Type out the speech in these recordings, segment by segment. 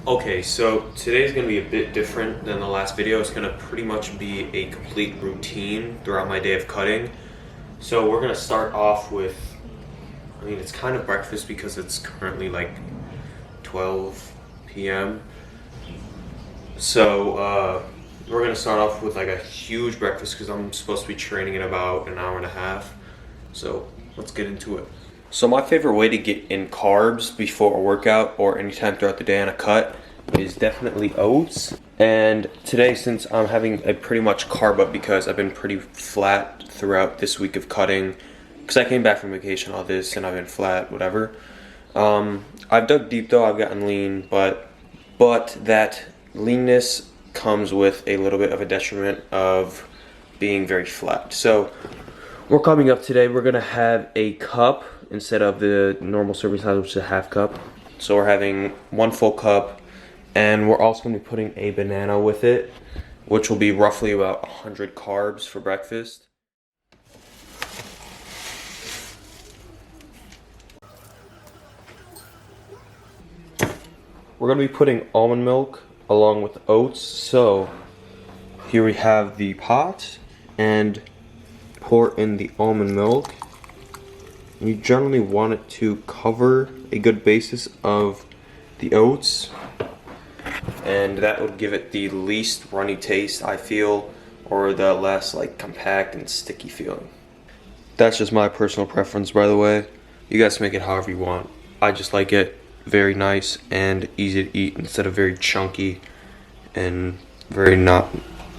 Okay, so today's gonna be a bit different than the last video. It's gonna pretty much be a complete routine throughout my day of cutting. So we're gonna start off with, it's kind of breakfast because it's currently like 12 p.m. So we're gonna start off with like a huge breakfast because I'm supposed to be training in about an hour and a half. So let's get into it. So my favorite way to get in carbs before a workout or anytime throughout the day on a cut is definitely oats. And today, since I'm having a pretty much carb up because I've been pretty flat throughout this week of cutting, because I came back from vacation, all this, and I've been flat, whatever. I've dug deep though, I've gotten lean, but that leanness comes with a little bit of a detriment of being very flat. So we're coming up today, we're gonna have a cup instead of the normal serving size, which is a half cup. So we're having 1 full cup, and we're also gonna be putting a banana with it, which will be roughly about 100 carbs for breakfast. We're gonna be putting almond milk along with oats. So here we have the pot, and pour in the almond milk. You generally want it to cover a good basis of the oats, and that would give it the least runny taste, I feel, or the less like compact and sticky feeling. That's just my personal preference, by the way. You guys make it however you want. I just like it very nice and easy to eat instead of very chunky and very not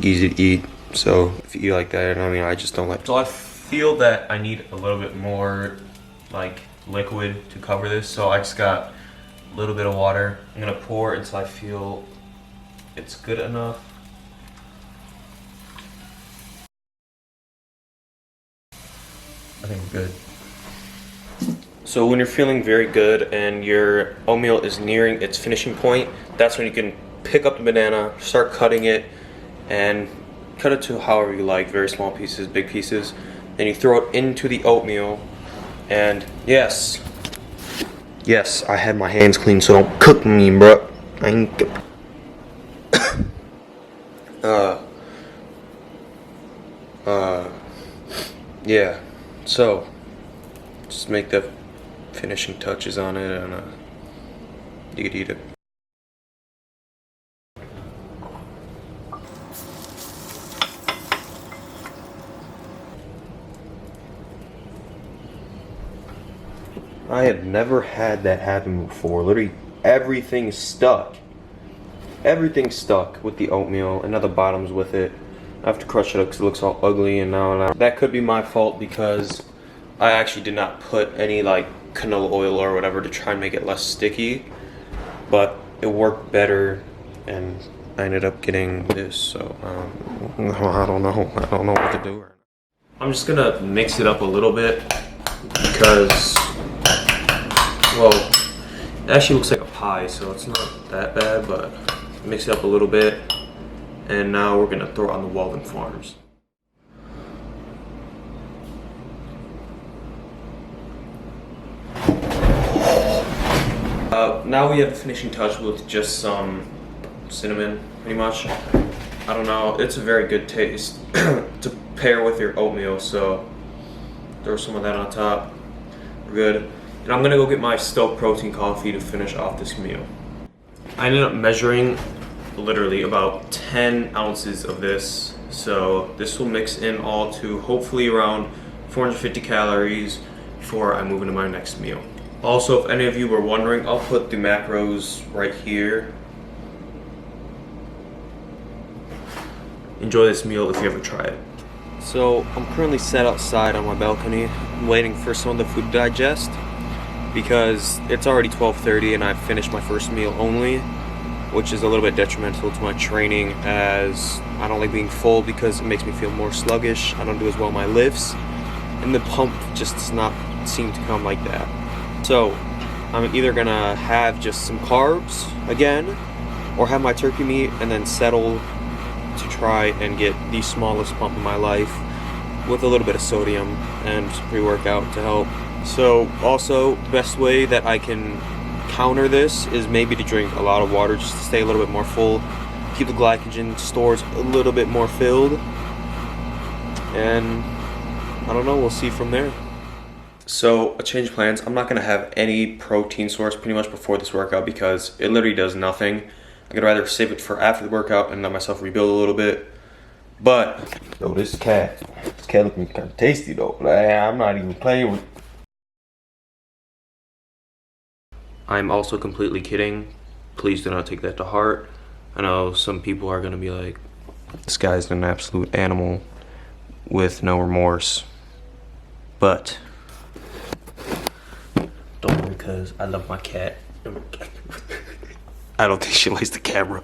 easy to eat. So if you eat like that, I just don't like it. So I feel that I need a little bit more like liquid to cover this, so I just got a little bit of water. I'm gonna pour until I feel it's good enough. I think we're good. So when you're feeling very good and your oatmeal is nearing its finishing point, that's when you can pick up the banana, start cutting it, and cut it to however you like, very small pieces, big pieces. Then you throw it into the oatmeal, and yes, I had my hands clean, so don't cook me, bro. I ain't yeah, so just make the finishing touches on it, and you could eat it. I had never had that happen before. Literally everything stuck. Everything stuck with the oatmeal, and now the bottom's with it. I have to crush it up because it looks all ugly, and now that could be my fault because I actually did not put any like canola oil or whatever to try and make it less sticky, but it worked better, and I ended up getting this. So I don't know what to do. I'm just gonna mix it up a little bit because, well, it actually looks like a pie, so it's not that bad, but mix it up a little bit, and now we're gonna throw it on the Walden Farms. Now we have the finishing touch with just some cinnamon, pretty much. I don't know, it's a very good taste to pair with your oatmeal, so throw some of that on top. We're good. And I'm gonna go get my Stoke protein coffee to finish off this meal. I ended up measuring literally about 10 ounces of this, so this will mix in all to hopefully around 450 calories before I move into my next meal. Also, if any of you were wondering, I'll put the macros right here. Enjoy this meal if you ever try it. So I'm currently sat outside on my balcony, waiting for some of the food to digest because it's already 12:30 and I've finished my first meal only, which is a little bit detrimental to my training as I don't like being full because it makes me feel more sluggish. I don't do as well in my lifts, and the pump just does not seem to come like that. So I'm either gonna have just some carbs again, or have my turkey meat and then settle to try and get the smallest pump in my life with a little bit of sodium and pre-workout to help. So also, best way that I can counter this is maybe to drink a lot of water just to stay a little bit more full, keep the glycogen stores a little bit more filled, and I don't know, we'll see from there. So a change of plans, I'm not gonna have any protein source pretty much before this workout because it literally does nothing. I could rather save it for after the workout and let myself rebuild a little bit. But yo, this cat looking kind of tasty though. Like, I'm not even playing with. I'm also completely kidding. Please do not take that to heart. I know some people are gonna be like, this guy's an absolute animal with no remorse. But don't worry, because I love my cat. I don't think she likes the camera.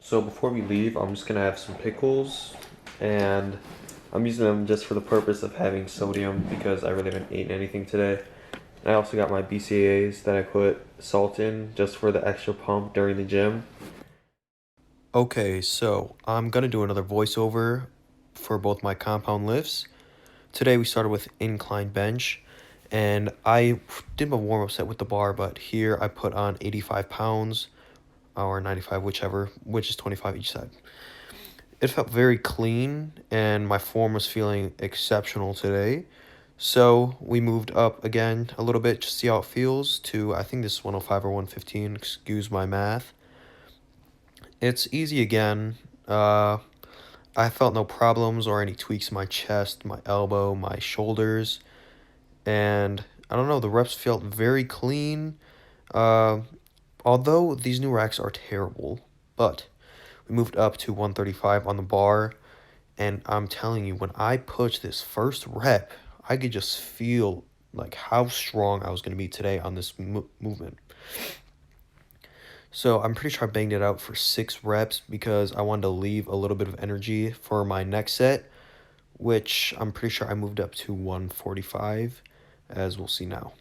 So before we leave, I'm just gonna have some pickles, and I'm using them just for the purpose of having sodium because I really haven't eaten anything today. And I also got my BCAAs that I put salt in just for the extra pump during the gym. Okay, so I'm gonna do another voiceover for both my compound lifts. Today we started with incline bench, and I did my warm-up set with the bar, but here I put on 85 pounds or 95, whichever, which is 25 each side. It felt very clean and my form was feeling exceptional today. So we moved up again a little bit to see how it feels to, I think this is 105 or 115, excuse my math. It's easy again. I felt no problems or any tweaks in my chest, my elbow, my shoulders. And I don't know, the reps felt very clean. Although these new racks are terrible, but we moved up to 135 on the bar. And I'm telling you, when I pushed this first rep, I could just feel like how strong I was going to be today on this movement. So I'm pretty sure I banged it out for 6 reps because I wanted to leave a little bit of energy for my next set, which I'm pretty sure I moved up to 145, as we'll see now.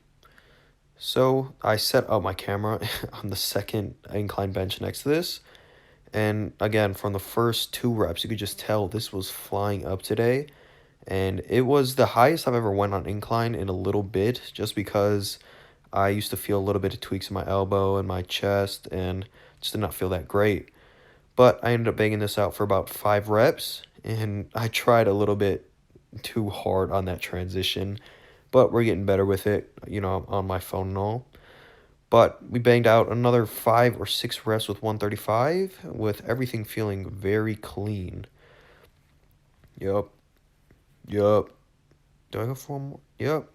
So I set up my camera on the second incline bench next to this. And again, from the first 2 reps, you could just tell this was flying up today. And it was the highest I've ever went on incline in a little bit, just because I used to feel a little bit of tweaks in my elbow and my chest and just did not feel that great. But I ended up banging this out for about 5 reps, and I tried a little bit too hard on that transition, but we're getting better with it, you know, on my phone and all. But we banged out another 5 or 6 reps with 135, with everything feeling very clean. Yup. Do I go for one more? Yep.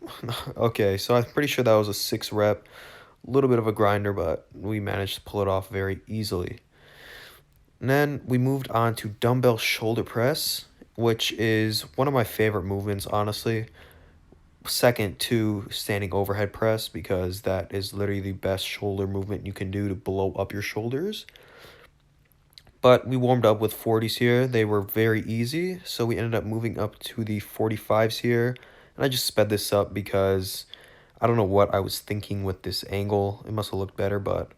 Okay, so I'm pretty sure that was a 6 rep. A little bit of a grinder, but we managed to pull it off very easily. And then we moved on to dumbbell shoulder press, which is one of my favorite movements, honestly. Second to standing overhead press, because that is literally the best shoulder movement you can do to blow up your shoulders. But we warmed up with 40s here. They were very easy, so we ended up moving up to the 45s here. And I just sped this up because I don't know what I was thinking with this angle. It must have looked better, but,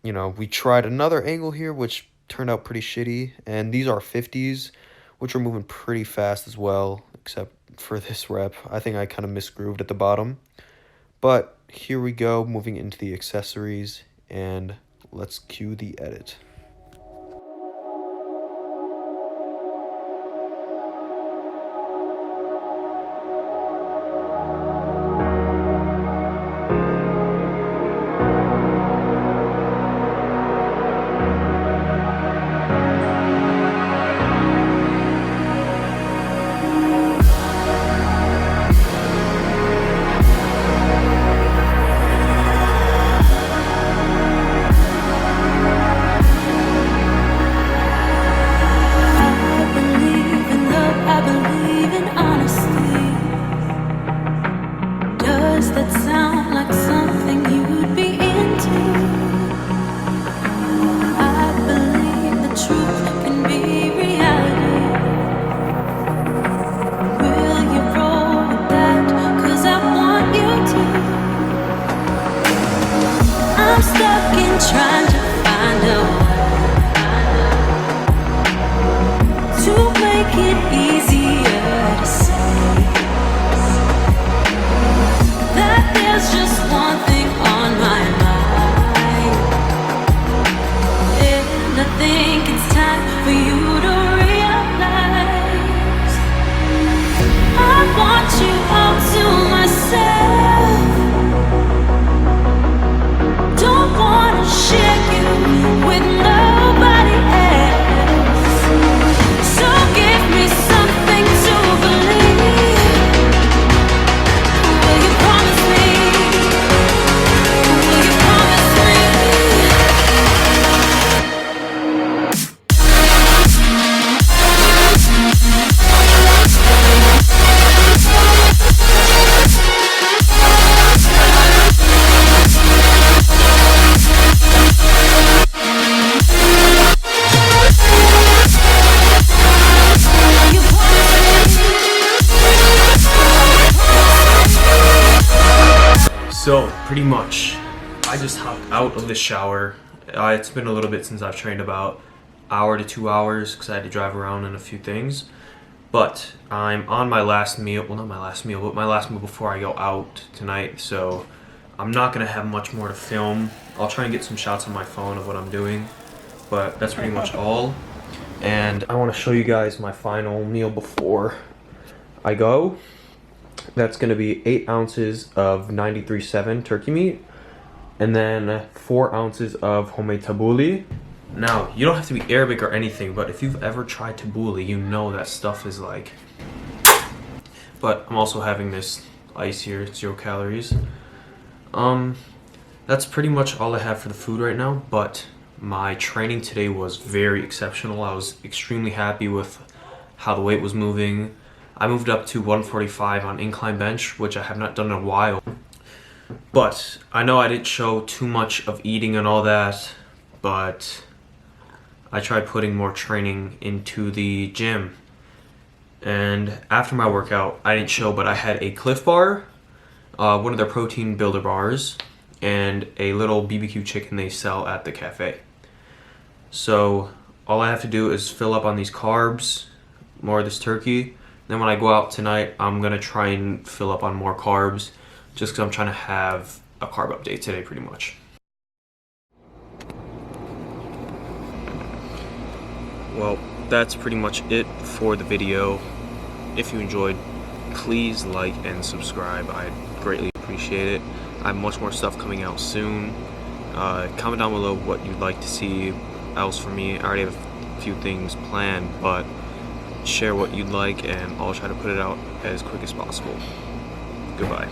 you know, we tried another angle here, which turned out pretty shitty. And these are 50s, which are moving pretty fast as well, except for this rep. I think I kind of misgrooved at the bottom. But here we go, moving into the accessories, and let's cue the edit. Trying to find a way to make it easier to say that there's just one thing on my So pretty much, I just hopped out of the shower. It's been a little bit since I've trained, about hour to 2 hours, because I had to drive around and a few things. But I'm on my last meal. Well, not my last meal, but my last meal before I go out tonight. So I'm not gonna have much more to film. I'll try and get some shots on my phone of what I'm doing, but that's pretty much all. And I want to show you guys my final meal before I go. That's gonna be 8 ounces of 93.7 turkey meat, and then 4 ounces of homemade tabbouleh. Now, you don't have to be Arabic or anything, but if you've ever tried tabbouleh, you know that stuff is like... But I'm also having this ice here, 0 calories. That's pretty much all I have for the food right now, but my training today was very exceptional. I was extremely happy with how the weight was moving. I moved up to 145 on incline bench, which I have not done in a while. But I know I didn't show too much of eating and all that, but I tried putting more training into the gym. And after my workout, I didn't show, but I had a Cliff Bar, one of their protein builder bars, and a little BBQ chicken they sell at the cafe. So all I have to do is fill up on these carbs, more of this turkey. Then when I go out tonight, I'm gonna try and fill up on more carbs, just because I'm trying to have a carb update today pretty much. Well, that's pretty much it for the video. If you enjoyed, please like and subscribe. I'd greatly appreciate it. I have much more stuff coming out soon. Comment down below what you'd like to see else from me. I already have a few things planned, but share what you'd like and I'll try to put it out as quick as possible. Goodbye.